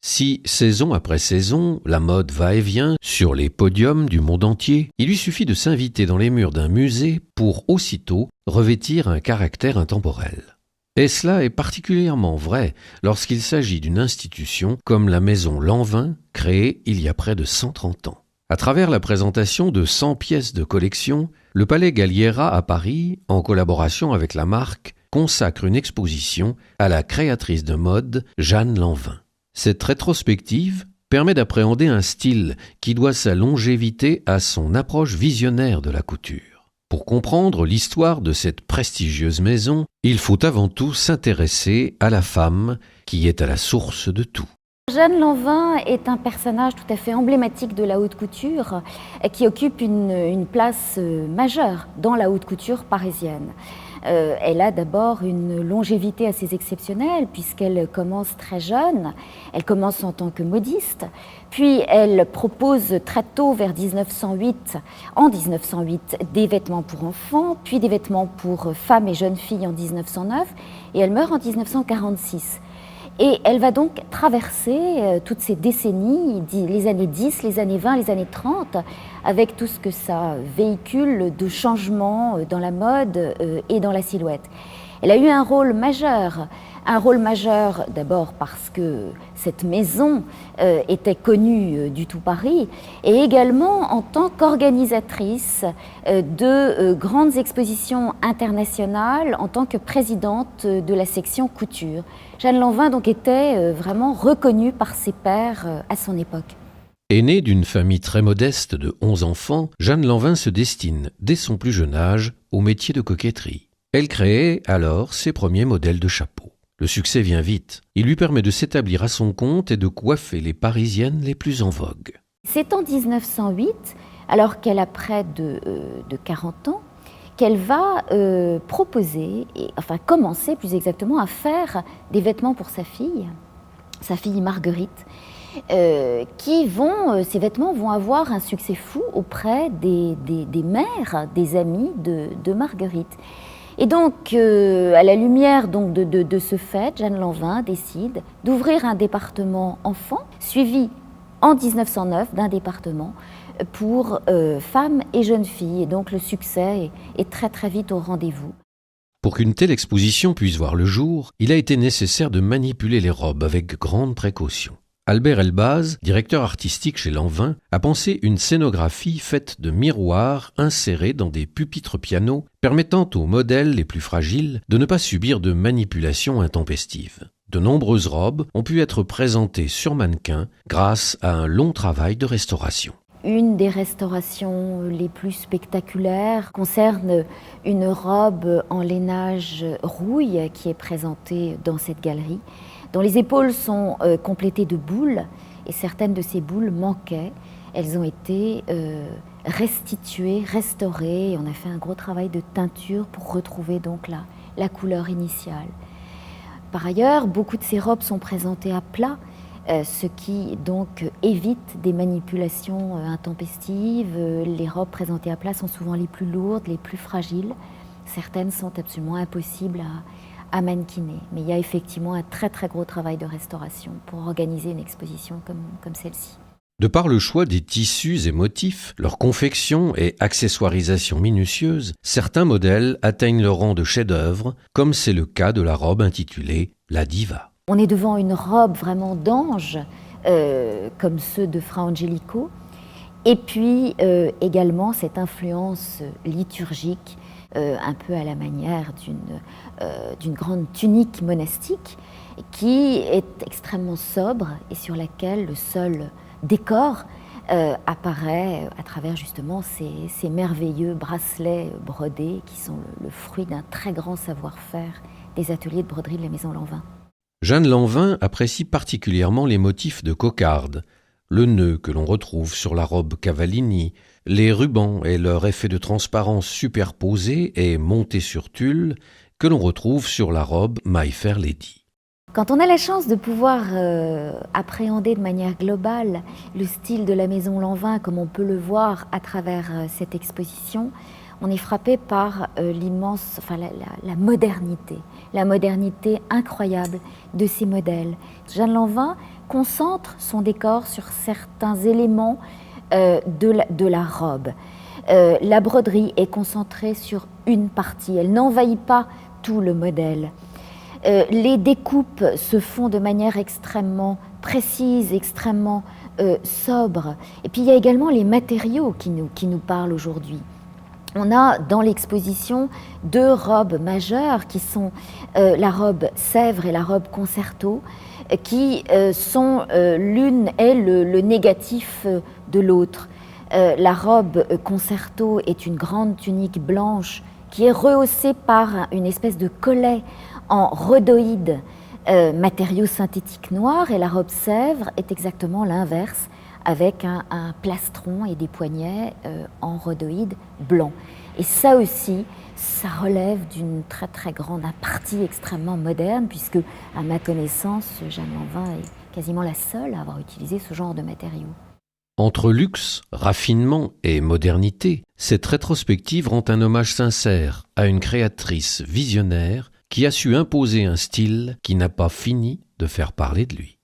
Si, saison après saison, la mode va et vient sur les podiums du monde entier, il lui suffit de s'inviter dans les murs d'un musée pour aussitôt revêtir un caractère intemporel. Et cela est particulièrement vrai lorsqu'il s'agit d'une institution comme la Maison Lanvin, créée il y a près de 130 ans. À travers la présentation de 100 pièces de collection, le Palais Galliera à Paris, en collaboration avec la marque, consacre une exposition à la créatrice de mode Jeanne Lanvin. Cette rétrospective permet d'appréhender un style qui doit sa longévité à son approche visionnaire de la couture. Pour comprendre l'histoire de cette prestigieuse maison, il faut avant tout s'intéresser à la femme qui est à la source de tout. Jeanne Lanvin est un personnage tout à fait emblématique de la haute couture qui occupe une place majeure dans la haute couture parisienne. Elle a d'abord une longévité assez exceptionnelle puisqu'elle commence très jeune, elle commence en tant que modiste, puis elle propose très tôt vers 1908, des vêtements pour enfants, puis des vêtements pour femmes et jeunes filles en 1909 et elle meurt en 1946. Et elle va donc traverser toutes ces décennies, les années 10, les années 20, les années 30, avec tout ce que ça véhicule de changements dans la mode et dans la silhouette. Elle a eu un rôle majeur d'abord parce que cette maison était connue du tout Paris, et également en tant qu'organisatrice de grandes expositions internationales en tant que présidente de la section couture. Jeanne Lanvin donc était vraiment reconnue par ses pairs à son époque. Aînée d'une famille très modeste de 11 enfants, Jeanne Lanvin se destine, dès son plus jeune âge, au métier de coquetterie. Elle crée alors ses premiers modèles de chapeaux. Le succès vient vite. Il lui permet de s'établir à son compte et de coiffer les Parisiennes les plus en vogue. C'est en 1908, alors qu'elle a près de 40 ans, qu'elle va commencer plus exactement à faire des vêtements pour sa fille Marguerite. Ces vêtements vont avoir un succès fou auprès des mères, des amies de Marguerite. Et donc, à la lumière donc, de ce fait, Jeanne Lanvin décide d'ouvrir un département enfants, suivi en 1909 d'un département pour femmes et jeunes filles. Et donc, le succès est très très vite au rendez-vous. Pour qu'une telle exposition puisse voir le jour, il a été nécessaire de manipuler les robes avec grande précaution. Albert Elbaz, directeur artistique chez Lanvin, a pensé une scénographie faite de miroirs insérés dans des pupitres pianos, permettant aux modèles les plus fragiles de ne pas subir de manipulations intempestives. De nombreuses robes ont pu être présentées sur mannequin grâce à un long travail de restauration. Une des restaurations les plus spectaculaires concerne une robe en lainage rouille qui est présentée dans cette galerie, dont les épaules sont complétées de boules, et certaines de ces boules manquaient. Elles ont été restituées, restaurées, et on a fait un gros travail de teinture pour retrouver donc la couleur initiale. Par ailleurs, beaucoup de ces robes sont présentées à plat, ce qui donc évite des manipulations intempestives. Les robes présentées à plat sont souvent les plus lourdes, les plus fragiles. Certaines sont absolument impossibles à mannequiner. Mais il y a effectivement un très très gros travail de restauration pour organiser une exposition comme celle-ci. De par le choix des tissus et motifs, leur confection et accessoirisation minutieuse, certains modèles atteignent le rang de chef-d'œuvre, comme c'est le cas de la robe intitulée « La Diva ». On est devant une robe vraiment d'ange, comme ceux de Fra Angelico, et puis également cette influence liturgique, un peu à la manière d'une grande tunique monastique, qui est extrêmement sobre et sur laquelle le seul décor apparaît à travers justement ces merveilleux bracelets brodés qui sont le fruit d'un très grand savoir-faire des ateliers de broderie de la Maison Lanvin. Jeanne Lanvin apprécie particulièrement les motifs de cocarde, le nœud que l'on retrouve sur la robe Cavallini, les rubans et leur effet de transparence superposé et monté sur tulle que l'on retrouve sur la robe My Fair Lady. Quand on a la chance de pouvoir appréhender de manière globale le style de la Maison Lanvin, comme on peut le voir à travers cette exposition, on est frappé par la modernité incroyable de ces modèles. Jeanne Lanvin concentre son décor sur certains éléments de la robe. La broderie est concentrée sur une partie, elle n'envahit pas tout le modèle. Les découpes se font de manière extrêmement précise, extrêmement sobre. Et puis il y a également les matériaux qui nous parlent aujourd'hui. On a dans l'exposition 2 robes majeures qui sont la robe Sèvres et la robe Concerto, qui sont l'une est le négatif de l'autre. La robe Concerto est une grande tunique blanche qui est rehaussée par une espèce de collet en rhodoïde, matériau synthétique noir, et la robe Sèvres est exactement l'inverse, avec un plastron et des poignets en rhodoïde blanc. Et ça aussi, ça relève d'une très très grande partie extrêmement moderne, puisque à ma connaissance, Jeanne Lanvin est quasiment la seule à avoir utilisé ce genre de matériaux. Entre luxe, raffinement et modernité, cette rétrospective rend un hommage sincère à une créatrice visionnaire qui a su imposer un style qui n'a pas fini de faire parler de lui.